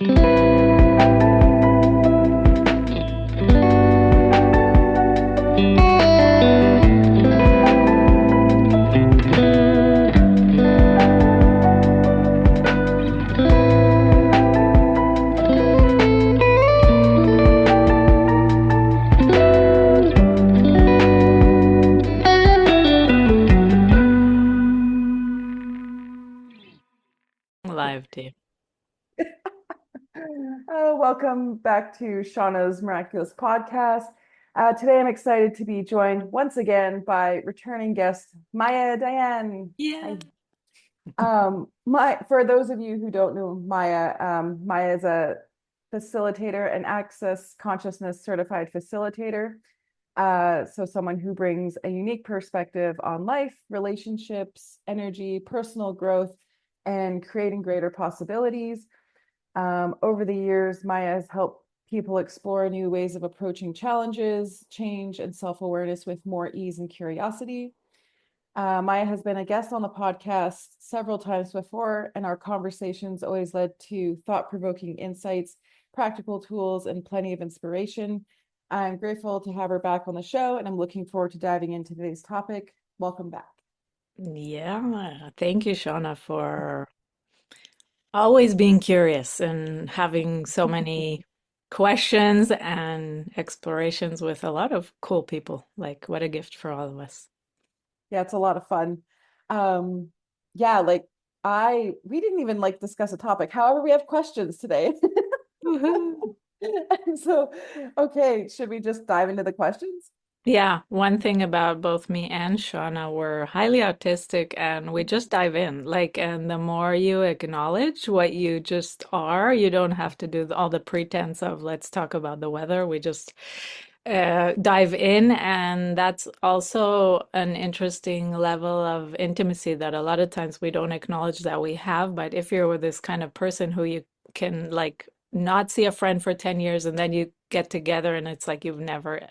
Live tape. Welcome back to Shawna's Miraculous podcast. Today I'm excited to be joined once again by returning guest Maya Dayan. Yeah. Hi. For those of you who don't know Maya, Maya is a facilitator and access consciousness certified facilitator. So someone who brings a unique perspective on life, relationships, energy, personal growth, and creating greater possibilities. Over the years, Maya has helped people explore new ways of approaching challenges, change, and self-awareness with more ease and curiosity. Maya has been a guest on the podcast several times before, and our conversations always led to thought-provoking insights, practical tools, and plenty of inspiration. I'm grateful to have her back on the show, and I'm looking forward to diving into today's topic. Welcome back. Yeah. Thank you, Shawna, for always being curious and having so many questions and explorations with a lot of cool people. Like, what a gift for all of us. Yeah, it's a lot of fun. Um, yeah, like we didn't even like discuss a topic. However, we have questions today. Woohoo. So, okay, should we just dive into the questions? Yeah, one thing about both me and Shauna, we're highly autistic and we just dive in. Like, and the more you acknowledge what you just are, you don't have to do all the pretense of let's talk about the weather. We just dive in. And that's also an interesting level of intimacy that a lot of times we don't acknowledge that we have. But if you're with this kind of person who you can like not see a friend for 10 years and then you get together and it's like you've never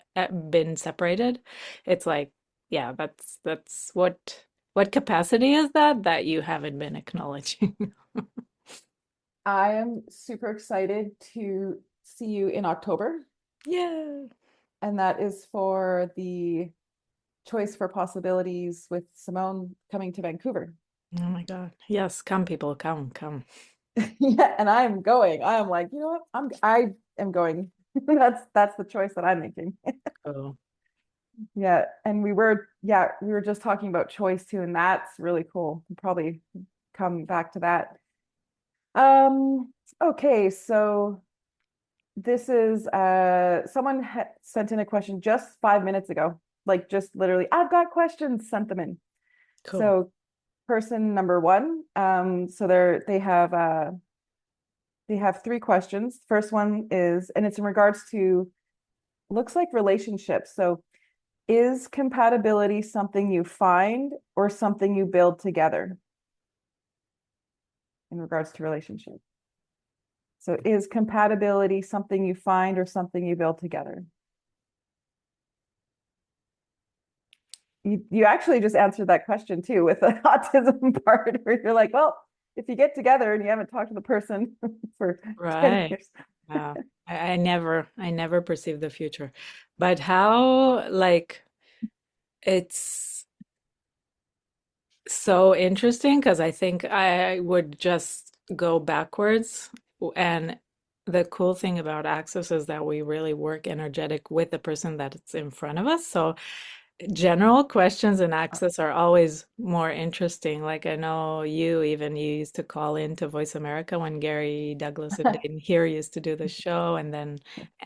been separated. It's like, yeah, that's what capacity is that you haven't been acknowledging? I am super excited to see you in October, Yeah. and that is for the Choice for Possibilities with Simone coming to Vancouver. Oh my God. Yes, come people, come, come. Yeah, and I am going. I am like, you know what? I am going. That's the choice that I'm making. Oh, Yeah, and we were just talking about choice too, and that's really cool. We'll probably come back to that. Okay, so this is someone sent in a question just 5 minutes ago. Like just literally, I've got questions, sent them in. cool. So person number one, so they have three questions. First one is, and it's in regards to looks like relationships. So is compatibility something you find or something you build together in regards to relationship? So is compatibility something you find or something you build together? You actually just answered that question too with the autism part where you're like, well, if you get together and you haven't talked to the person for 10 Right. years. Wow. I never perceive the future. But how, like, it's so interesting because I think I would just go backwards. And the cool thing about Access is that we really work energetic with the person that's in front of us. So general questions in Access are always more interesting. Like I know you used to call in to Voice America when Gary Douglas and Dayton here used to do the show, and then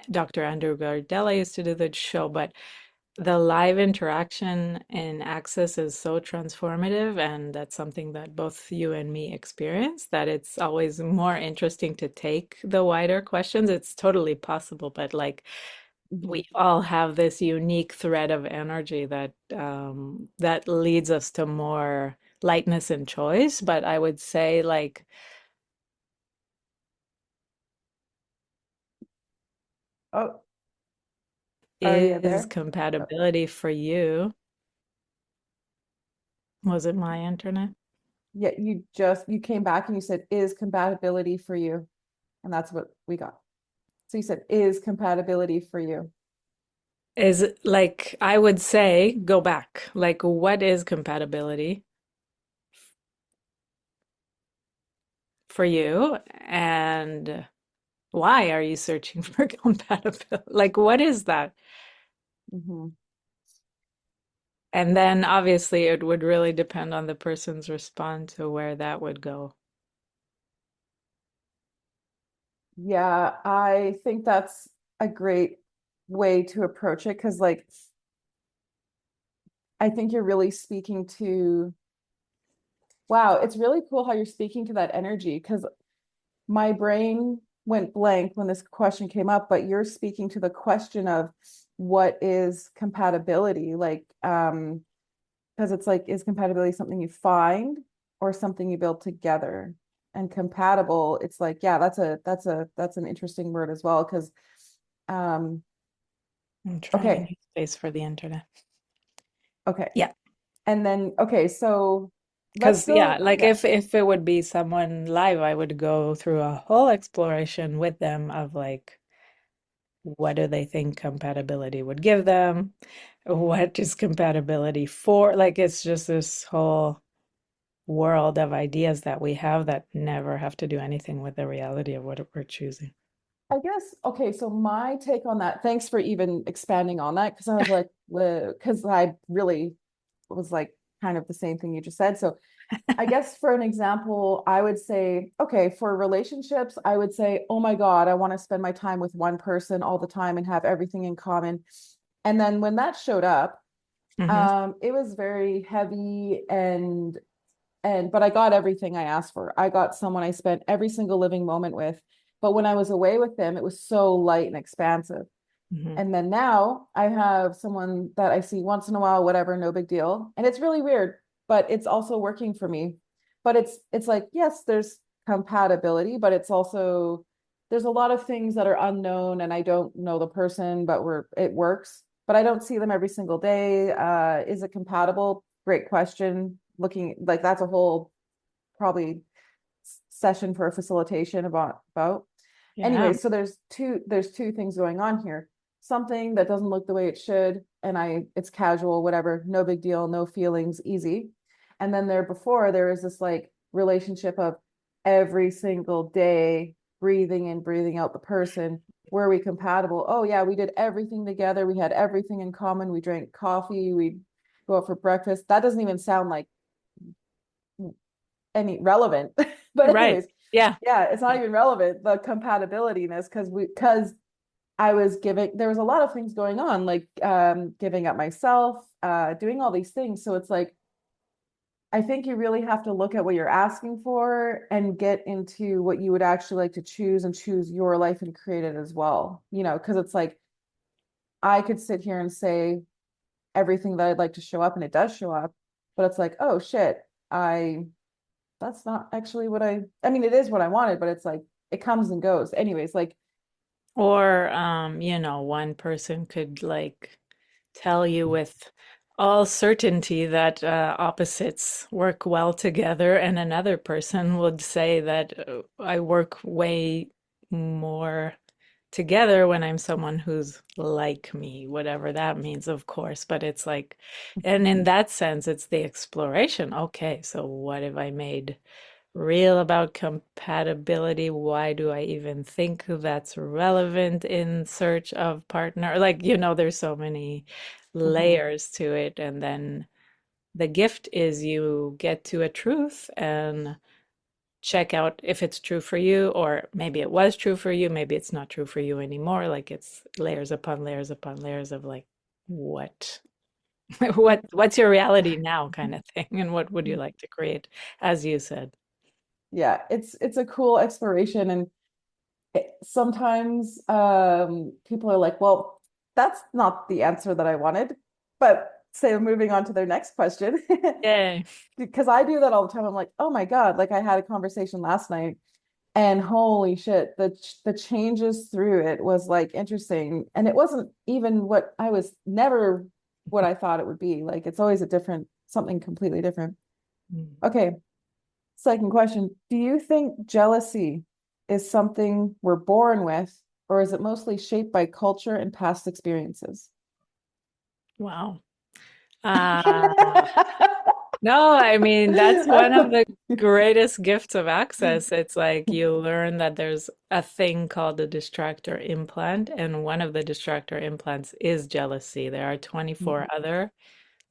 Dr. Andrew Gardella used to do the show. But the live interaction in Access is so transformative, and that's something that both you and me experience, that it's always more interesting to take the wider questions. It's totally possible, but like Mhm. we all have this unique thread of energy that leads us to more lightness and choice. But I would say like Oh, are you is there? Oh, compatibility for you? Was it my internet? yeah, you came back and you said, is compatibility for you? And that's what we got. So you said, is compatibility for you? Is like, I would say, go back. Like, what is compatibility for you? And why are you searching for compatibility? Like, what is that? Mhm. And then obviously it would really depend on the person's response to where that would go. Yeah, I think that's a great way to approach it because, like, I think you're really speaking to, wow, it's really cool how you're speaking to that energy because my brain went blank when this question came up, but you're speaking to the question of what is compatibility? Like, because it's like, is compatibility something you find or something you build together? And compatible, it's like, yeah, that's an interesting word as well. Because I'm trying a okay, new space for the internet. okay. Yeah. And then okay, so let's Because yeah, go, like yeah. if it would be someone live, I would go through a whole exploration with them of like what do they think compatibility would give them? What is compatibility for? Like it's just this whole world of ideas that we have that never have to do anything with the reality of what we're choosing. I guess, okay, so my take on that, thanks for even expanding on that, because I was like, because I really was like kind of the same thing you just said. So I guess for an example, I would say, okay, for relationships, I would say, oh my God, I want to spend my time with one person all the time and have everything in common. And then when that showed up, Hmm. it was very heavy and but I got everything I asked for. I got someone I spent every single living moment with. But when I was away with them, it was so light and expansive. Hmm. And then now I have someone that I see once in a while, whatever, no big deal. And it's really weird, but it's also working for me. But it's like, yes, there's compatibility, but it's also there's a lot of things that are unknown and I don't know the person, but it works. But I don't see them every single day. Is it compatible? Great question. Looking like that's a whole probably session for a facilitation about. Yeah. Anyway, so there's two things going on here. Something that doesn't look the way it should, and it's casual, whatever, no big deal, no feelings, easy. And then there was this like relationship of every single day breathing in, breathing out the person. Were we compatible? Oh yeah, we did everything together. We had everything in common. We drank coffee. We go out for breakfast. That doesn't even sound like any relevant. But Right. anyways, Yeah. yeah, it's not even relevant, the compatibilityness, because I was giving there was a lot of things going on, like giving up myself, doing all these things. So it's like I think you really have to look at what you're asking for and get into what you would actually like to choose and choose your life and create it as well. Because it's like I could sit here and say everything that I'd like to show up and it does show up, but it's like, oh shit, I that's not actually what I mean, it is what I wanted, but it's like it comes and goes. Anyways, like Or, one person could like tell you with all certainty that opposites work well together, and another person would say that I work way more together when I'm someone who's like me, whatever that means, of course. But it's like, and in that sense, it's the exploration. Okay, so what have I made real about compatibility? Why do I even think that's relevant in search of partner? Like, there's so many mhm, layers to it. And then the gift is you get to a truth and check out if it's true for you, or maybe it was true for you, maybe it's not true for you anymore. Like it's layers upon layers upon layers of like, what what's your reality now kind of thing, and what would you like to create, as you said. yeah, it's a cool exploration and sometimes people are like, well, that's not the answer that I wanted. But say moving on to their next question, Yay. because I do that all the time. I'm like, oh my God, like I had a conversation last night and holy shit, the changes through it was like interesting. And it wasn't even what I was never what I thought it would be. Like it's always a different something completely different. Mm. Okay, second question. Do you think jealousy? is something we're born with, or is it mostly shaped by culture and past experiences? Wow. No, I mean, that's one of the greatest gifts of access. It's like you learn that there's a thing called the distractor implant, and one of the distractor implants is jealousy. There are 24 other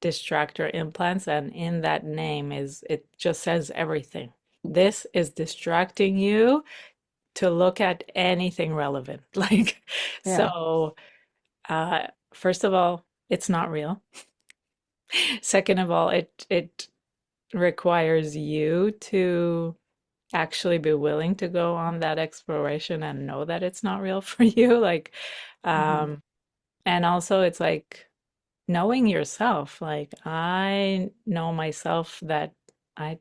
distractor implants, and in that name is it just says everything. This is distracting you to look at anything relevant. Like, Yeah, so, first of all, it's not real. Second of all, it requires you to actually be willing to go on that exploration and know that it's not real for you. Like, hmm, um, and also it's like knowing yourself. Like, I know myself that I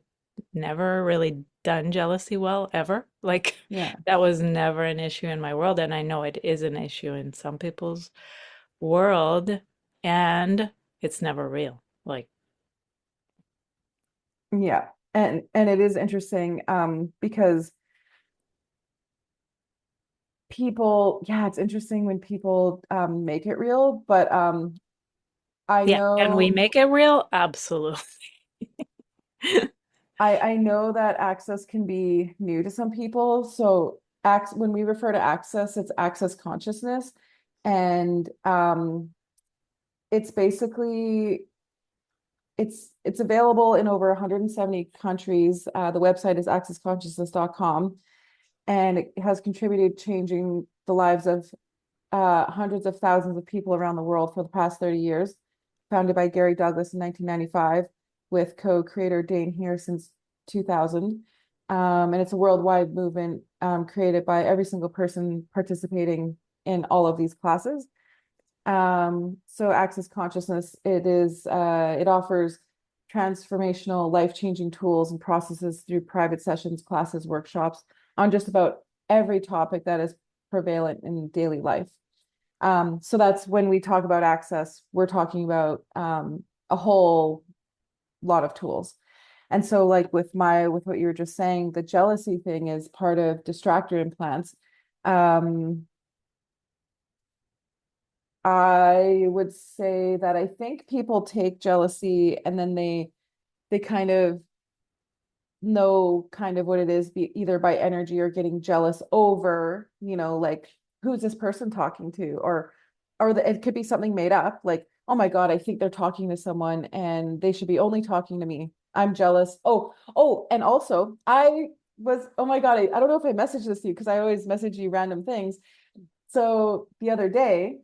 never really done jealousy well, ever. Like, yeah, that was never an issue in my world, and I know it is an issue in some people's world, and it's never real. Like, yeah. And it is interesting because people, yeah, it's interesting when people make it real, but I yeah, can we know make it real? Absolutely. I know that access can be new to some people. So acts when we refer to access, it's access consciousness. And it's basically it's available in over 170 countries. The website is accessconsciousness.com, and it has contributed changing the lives of hundreds of thousands of people around the world for the past 30 years. Founded by Gary Douglas in 1995, with co-creator Dane here since 2000. And it's a worldwide movement created by every single person participating in all of these classes. So Access Consciousness, it offers transformational, life-changing tools and processes through private sessions, classes, workshops on just about every topic that is prevalent in daily life. So that's when we talk about access, we're talking about a whole lot of tools. And so, like with what you were just saying, the jealousy thing is part of distractor implants. Um, I would say that I think people take jealousy and then they kind of know kind of what it is, be either by energy or getting jealous over, like who's this person talking to, or it could be something made up, like, oh my God, I think they're talking to someone and they should be only talking to me. I'm jealous. Oh, and also oh my God, I don't know if I messaged this to you because I always message you random things. So the other day,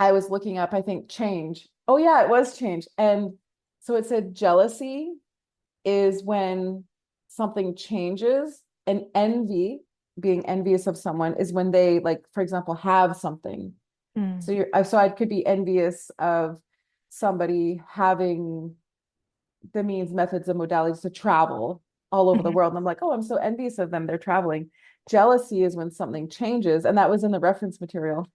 I was looking up, I think, change. Oh, yeah, it was change. And so it said jealousy is when something changes, and envy, being envious of someone, is when they, like, for example, have something. Mm, So I could be envious of somebody having the means, methods, and modalities to travel all over the mhm. world. And I'm like, oh, I'm so envious of them. They're traveling. Jealousy is when something changes. And that was in the reference material.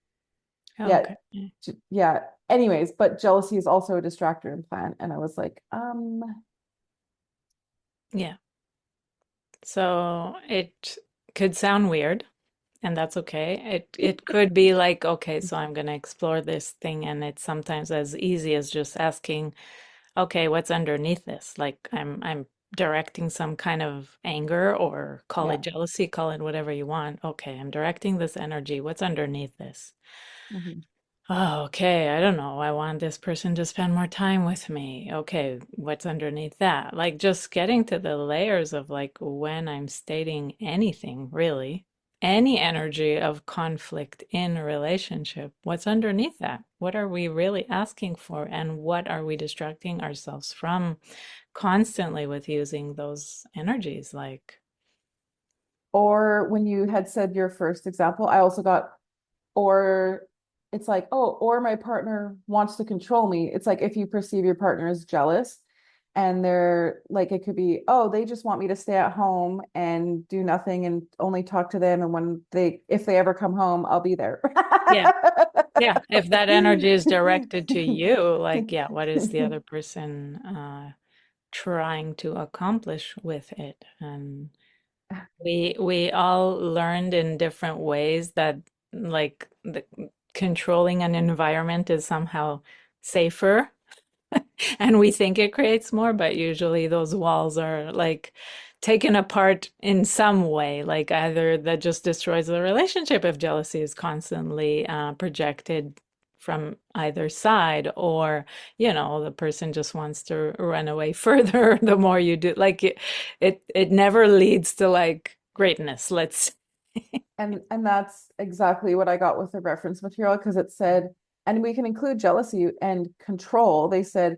Yeah. Okay. Yeah. Anyways, but jealousy is also a distractor implant. And I was like, Yeah. So it could sound weird, and that's okay. It could be like, okay, so I'm gonna explore this thing, and it's sometimes as easy as just asking, okay, what's underneath this? Like I'm directing some kind of anger, or call it yeah. jealousy, call it whatever you want. Okay, I'm directing this energy. What's underneath this? Mhm. Oh, okay. I don't know. I want this person to spend more time with me. Okay, what's underneath that? Like just getting to the layers of like when I'm stating anything, really, any energy of conflict in a relationship, what's underneath that? What are we really asking for? And what are we distracting ourselves from constantly with using those energies? Like, Or when you had said your first example, I also got, or it's like, oh, or my partner wants to control me. It's like if you perceive your partner as jealous and they're like, it could be, oh, they just want me to stay at home and do nothing and only talk to them. And if they ever come home, I'll be there. yeah. Yeah, if that energy is directed to you, like, yeah, what is the other person trying to accomplish with it? And We all learned in different ways that like the controlling an environment is somehow safer and we think it creates more, but usually those walls are like taken apart in some way, like either that just destroys the relationship if jealousy is constantly projected from either side, or the person just wants to run away further the more you do. Like it never leads to like greatness. Let's And that's exactly what I got with the reference material because it said, and we can include jealousy and control. They said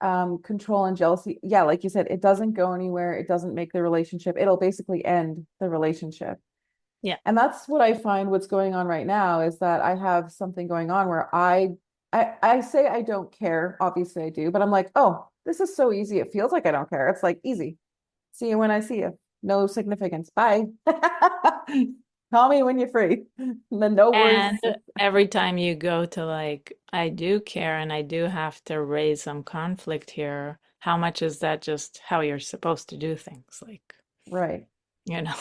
control and jealousy. Yeah, like you said, it doesn't go anywhere. It doesn't make the relationship. It'll basically end the relationship. yeah. And that's what I find what's going on right now is that I have something going on where I say I don't care. Obviously I do, but I'm like, oh, this is so easy. It feels like I don't care. It's like easy. See you when I see you. No significance. Bye. Call me when you're free. The no worries. And every time you go to like, I do care and I do have to raise some conflict here, how much is that just how you're supposed to do things? Like, Right, you know.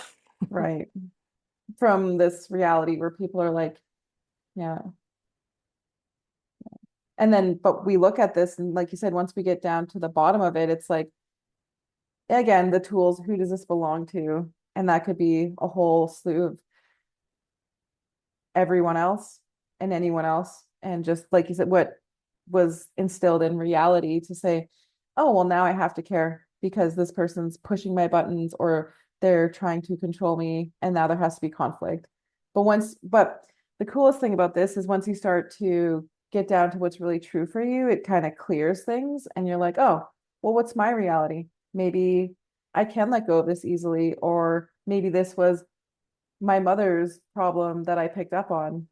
right. From this reality where people are like, yeah. And then, but we look at this and like you said, once we get down to the bottom of it, it's like, again, the tools, who does this belong to? And that could be a whole slew of everyone else and anyone else. And just like you said, what was instilled in reality to say, oh, well, now I have to care because this person's pushing my buttons or they're trying to control me. And now there has to be conflict. But the coolest thing about this is once you start to get down to what's really true for you, it kind of clears things. And you're like, oh, well, what's my reality? Maybe I can let go of this easily, or maybe this was my mother's problem that I picked up on.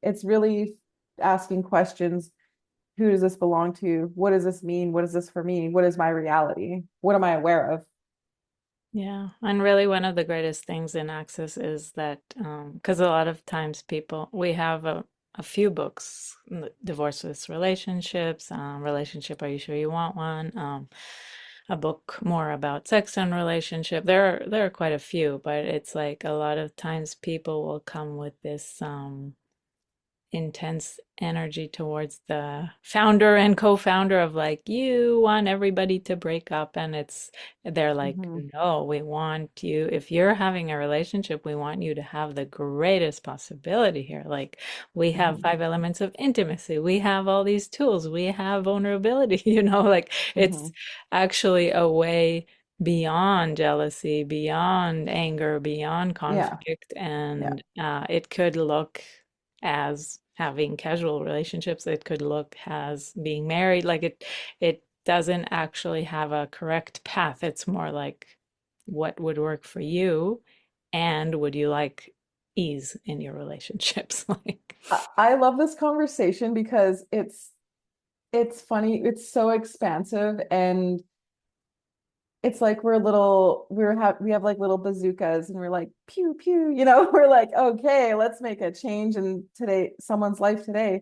It's really asking questions. Who does this belong to? What does this mean? What is this for me? What is my reality? What am I aware of? Yeah. And really, one of the greatest things in Access is that, because a lot of times we have a few books, Divorceless Relationships, Relationship, Are You Sure You Want One? A book more about sex and relationship. There are quite a few, but it's like a lot of times people will come with this intense energy towards the founder and co-founder of like, you want everybody to break up, and they're like, Mm-hmm. no, we want you, if you're having a relationship, we want you to have the greatest possibility here. Like, we have Mm-hmm. 5 elements of intimacy, we have all these tools, we have vulnerability, like Mm-hmm. it's actually a way beyond jealousy, beyond anger, beyond Yeah. conflict, Yeah. and it could look as having casual relationships. It could look as being married. Like it doesn't actually have a correct path. It's more like what would work for you, and would you like ease in your relationships? Like, I love this conversation because it's funny. It's so expansive and it's like we have like little bazookas and we're like pew pew, we're like, okay, let's make a change in someone's life today.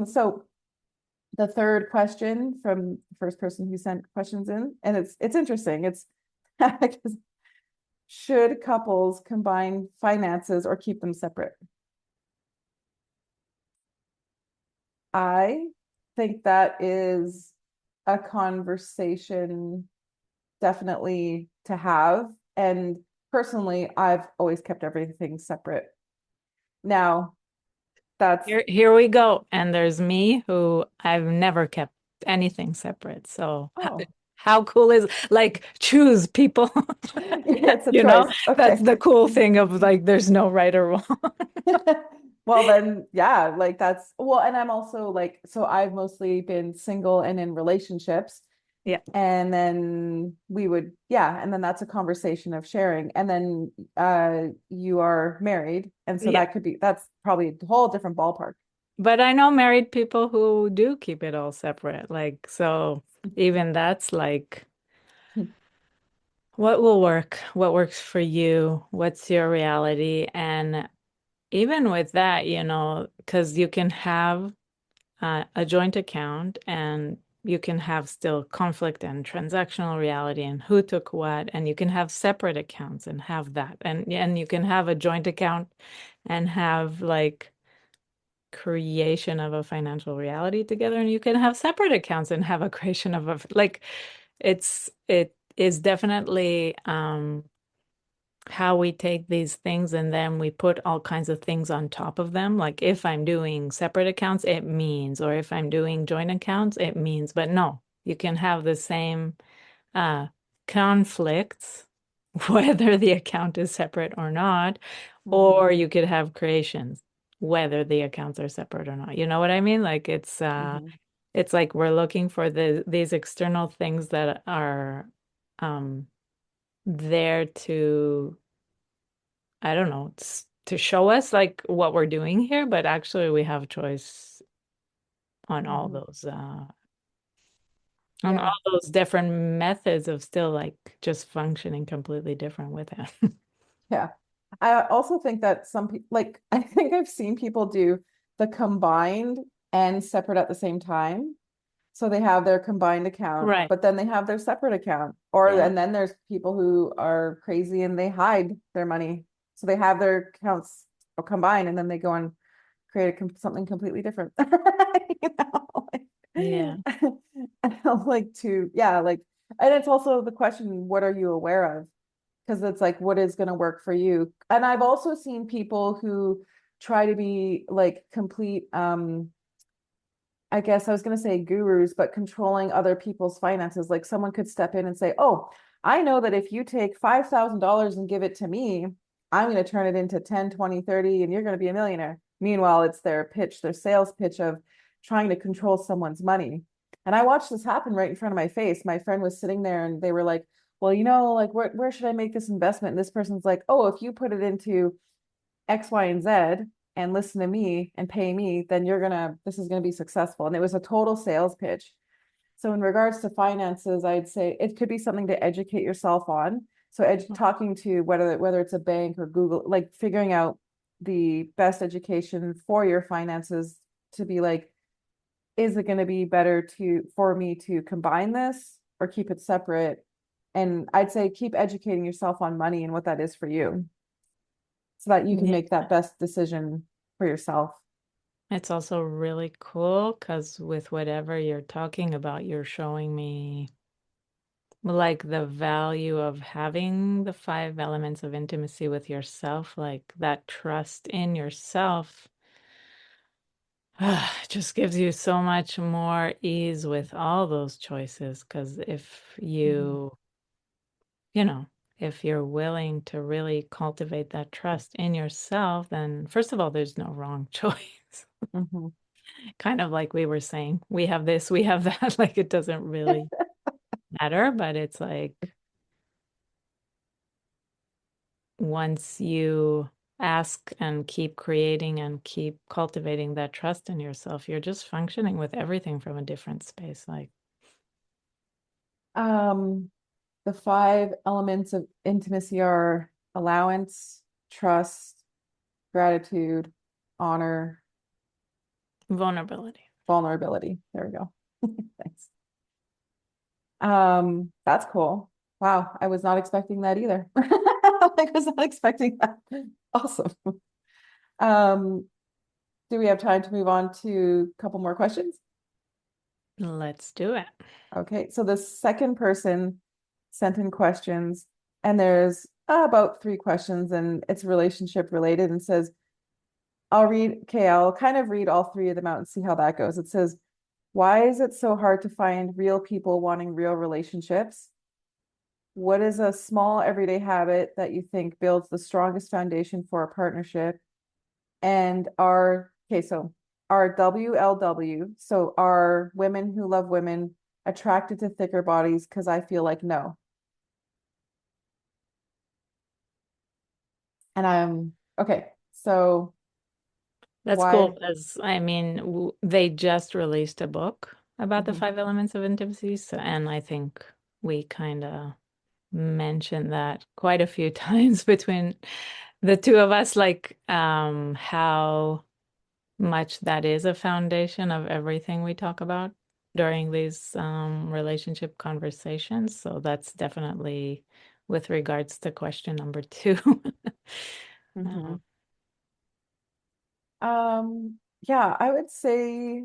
So the third question from the first person who sent questions in, and it's interesting. It's should couples combine finances or keep them separate? I think that is a conversation definitely to have. And personally, I've always kept everything separate. Now, that's here we go. And there's me, who I've never kept anything separate. So oh, how cool is, like, choose people. it's a choice. That's Okay. the cool thing of like there's no right or wrong. Well, then, yeah, like that's well, and I'm also like, so I've mostly been single and in relationships. Yeah. And then yeah, and then that's a conversation of sharing. And then you are married. And so Yeah. that's probably a whole different ballpark. But I know married people who do keep it all separate. Like, so even that's like, what will work? What works for you? What's your reality? And even with that, because you can have a joint account and you can have still conflict and transactional reality and who took what, and you can have separate accounts and have that. And you can have a joint account and have like creation of a financial reality together, and you can have separate accounts and have a creation of a like it is definitely how we take these things and then we put all kinds of things on top of them. Like if I'm doing separate accounts, it means, or if I'm doing joint accounts, it means. But no, you can have the same uh, conflicts, whether the account is separate or not, Mm-hmm. or you could have creations, whether the accounts are separate or not. You know what I mean? Like Mm-hmm. it's like we're looking for these external things that are um there to, I don't know, to show us like what we're doing here, but actually we have choice on all Mm-hmm. those on Yeah. all those different methods of still like just functioning completely different with it. Yeah. I also think that some people, like, I think I've seen people do the combined and separate at the same time. So they have their combined account, Right. but then they have their separate account. Or, Yeah. and then there's people who are crazy and they hide their money. So they have their accounts combined and then they go and create something completely different. You know, Yeah. like to, yeah, like, and it's also the question, what are you aware of? Because it's like, what is going to work for you? And I've also seen people who try to be like complete, I guess I was going to say gurus, but controlling other people's finances. Like someone could step in and say, oh, I know that if you take $5,000 and give it to me, I'm going to turn it into 10, 20, 30, and you're going to be a millionaire. Meanwhile, it's their pitch, their sales pitch of trying to control someone's money. And I watched this happen right in front of my face. My friend was sitting there and they were like, well, like where should I make this investment? And this person's like, oh, if you put it into X, Y, and Z and listen to me and pay me, then this is gonna be successful. And it was a total sales pitch. So in regards to finances, I'd say it could be something to educate yourself on. So talking to whether it's a bank or Google, like figuring out the best education for your finances to be like, is it going to be better for me to combine this or keep it separate? And I'd say keep educating yourself on money and what that is for you so that you can Yeah. make that best decision for yourself. It's also really cool because with whatever you're talking about, you're showing me like the value of having the five elements of intimacy with yourself, like that trust in yourself. Just gives you so much more ease with all those choices. Because if Mhm. you know, if you're willing to really cultivate that trust in yourself, then first of all, there's no wrong choice. Mhm. Kind of like we were saying, we have this, we have that. Like it doesn't really matter, but it's like once you ask and keep creating and keep cultivating that trust in yourself, you're just functioning with everything from a different space. Like, Um, the five elements of intimacy are allowance, trust, gratitude, honor, vulnerability. vulnerability. There we go. Thanks. That's cool. Wow, I was not expecting that either. I was not expecting that. Awesome. Um, do we have time to move on to a couple more questions? Let's do it. Okay, so the second person sent in questions, and there's about three questions, and it's relationship related, and says, I'll kind of read all three of them out and see how that goes. It says, why is it so hard to find real people wanting real relationships? What is a small everyday habit that you think builds the strongest foundation for a partnership? And are WLW, so are women who love women attracted to thicker bodies? Because I feel like no. And I'm okay. So That's cool why? because I mean, they just released a book about the Mhm. five elements of intimacy. So, and I think we kind of mentioned that quite a few times between the two of us, like how much that is a foundation of everything we talk about. during these relationship conversations. So that's definitely with regards to question number two. Hmm. Um, Yeah, I would say,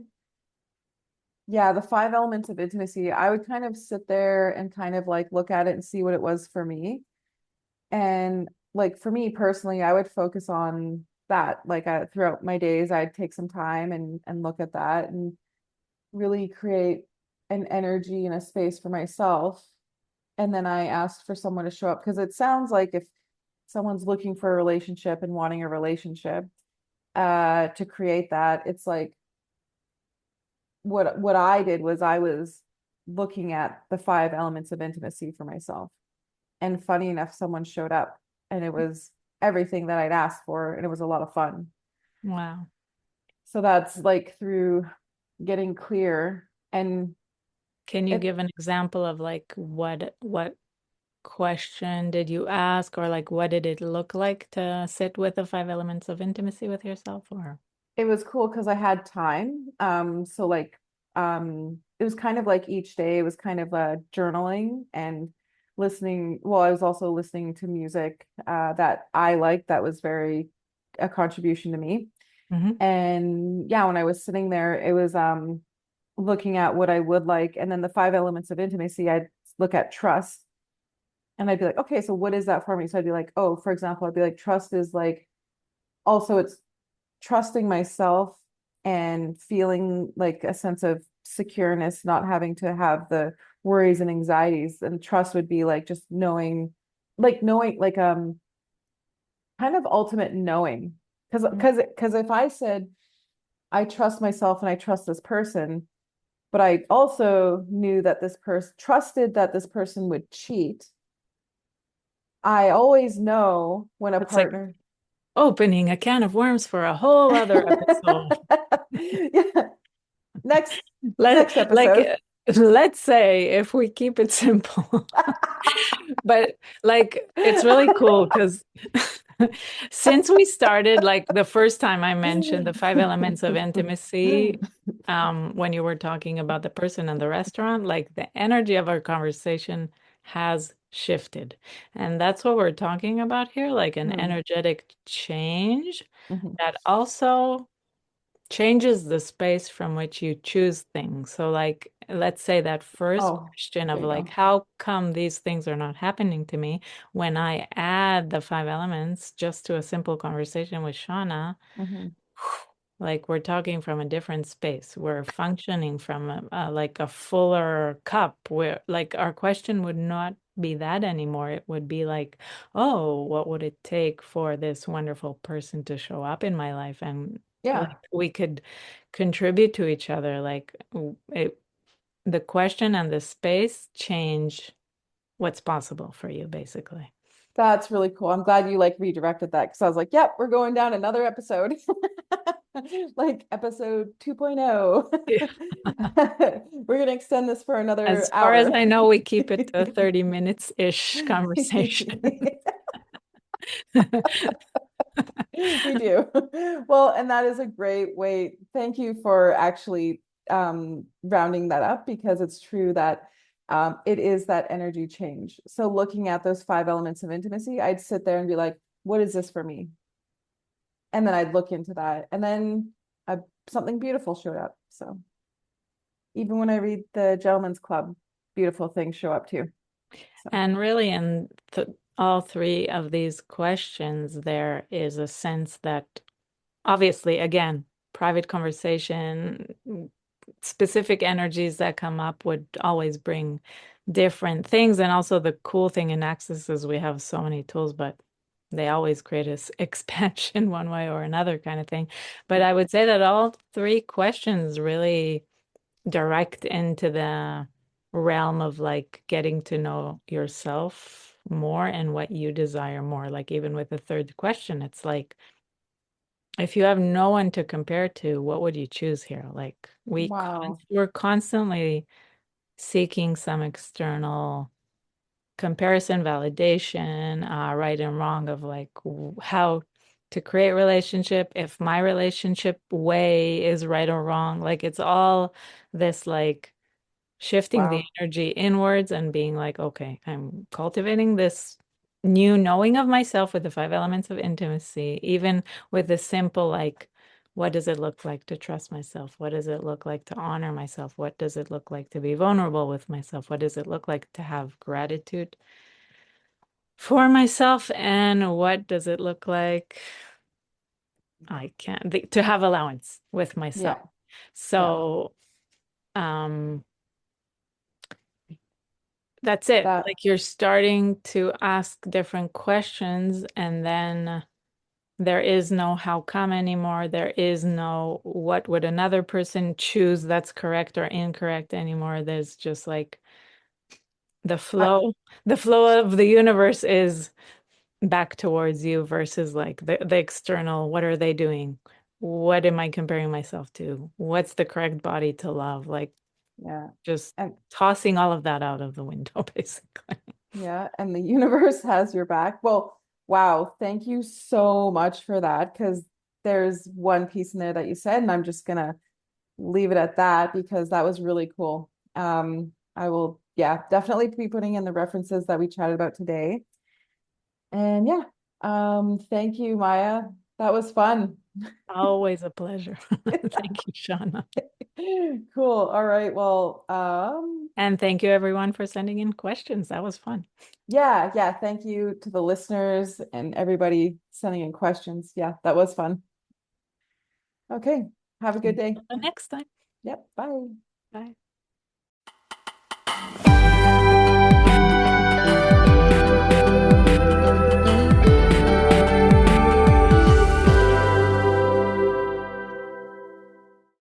yeah, the five elements of intimacy, I would kind of sit there and kind of like look at it and see what it was for me. And like for me personally, I would focus on that. Like throughout my days, I'd take some time and look at that and really create an energy and a space for myself. And then I asked for someone to show up because it sounds like if someone's looking for a relationship and wanting a relationship, to create that, it's like what I did was I was looking at the five elements of intimacy for myself. And funny enough, someone showed up and it was everything that I'd asked for, and it was a lot of fun. wow. So that's like through getting clear and Can you it give an example of like what question did you ask, or like what did it look like to sit with the five elements of intimacy with yourself? Or it was cool because I had time. So like it was kind of like each day it was kind of journaling and listening. Well, I was also listening to music that I liked that was very a contribution to me. Mhm. And yeah, when I was sitting there, it was looking at what I would like. And then the five elements of intimacy, I'd look at trust and I'd be like, okay, so what is that for me? So I'd be like, oh, for example, I'd be like, trust is like also it's trusting myself and feeling like a sense of secureness, not having to have the worries and anxieties. And trust would be like just knowing, like kind of ultimate knowing. Because if I said I trust myself and I trust this person, but I also knew that this person trusted that this person would cheat. I always know when a That's like partner. opening a can of worms for a whole other episode. Yeah. Next Let next like episode. let's say if we keep it simple. But like it's really cool because since we started, like the first time I mentioned the five elements of intimacy, when you were talking about the person in the restaurant, like the energy of our conversation has shifted. And that's what we're talking about here, like an Hmm. energetic change Hmm. that also changes the space from which you choose things. So, like, let's say that first Oh, question of there you like, go. how come these things are not happening to me? When I add the five elements just to a simple conversation with Shauna, Hmm. like we're talking from a different space. We're functioning from like a fuller cup where like our question would not be that anymore. It would be like, oh, what would it take for this wonderful person to show up in my life? And like Yeah, we could contribute to each other. Like the question and the space change what's possible for you, basically. that's really cool. I'm glad you like redirected that because I was like, yep, we're going down another episode. Like episode 2.0. Yeah. We're gonna extend this for another As far as hour. I know, we keep it to 30 minutes-ish conversation. We do. Well, and that is a great way. Thank you for actually rounding that up because it's true that it is that energy change. So looking at those five elements of intimacy, I'd sit there and be like, what is this for me? And then I'd look into that. And then uh, something beautiful showed up. So even when I read the Gentleman's Club, beautiful things show up too. So And really, in th all three of these questions, there is a sense that obviously, again, private conversation, specific energies that come up would always bring different things. And also, the cool thing in Access is we have so many tools, but they always create this expansion one way or another kind of thing. But I would say that all three questions really direct into the realm of like getting to know yourself more and what you desire more. Like even with the third question, it's like if you have no one to compare to, what would you choose here? Like wow. we're constantly seeking some external comparison, validation, right and wrong of like how to create relationship, if my relationship way is right or wrong. Like it's all this like shifting the Wow. energy inwards and being like, okay, I'm cultivating this new knowing of myself with the five elements of intimacy, even with the simple, like, what does it look like to trust myself? What does it look like to honor myself? What does it look like to be vulnerable with myself? What does it look like to have gratitude for myself? And what does it look like? I can't, to have allowance with myself. Yeah. Yeah. So, that's it. That, Like you're starting to ask different questions, and then there is no how come anymore. There is no what would another person choose that's correct or incorrect anymore. There's just like the I, flow. The flow of the universe is back towards you versus like the external. What are they doing? What am I comparing myself to? What's the correct body to love? Like yeah. just And tossing all of that out of the window, basically. yeah, and the universe has your back. Well, wow, thank you so much for that because there's one piece in there that you said, and I'm just gonna leave it at that because that was really cool. I will, yeah, definitely be putting in the references that we chatted about today. And yeah, thank you, Maya. That was fun. Always a pleasure. Thank you, Shawna. Cool. All right. Well, And thank you everyone for sending in questions. That was fun. yeah, yeah. Thank you to the listeners and everybody sending in questions. Yeah, that was fun. Okay. Have a good day. Until the next time. Yep. Bye. Bye.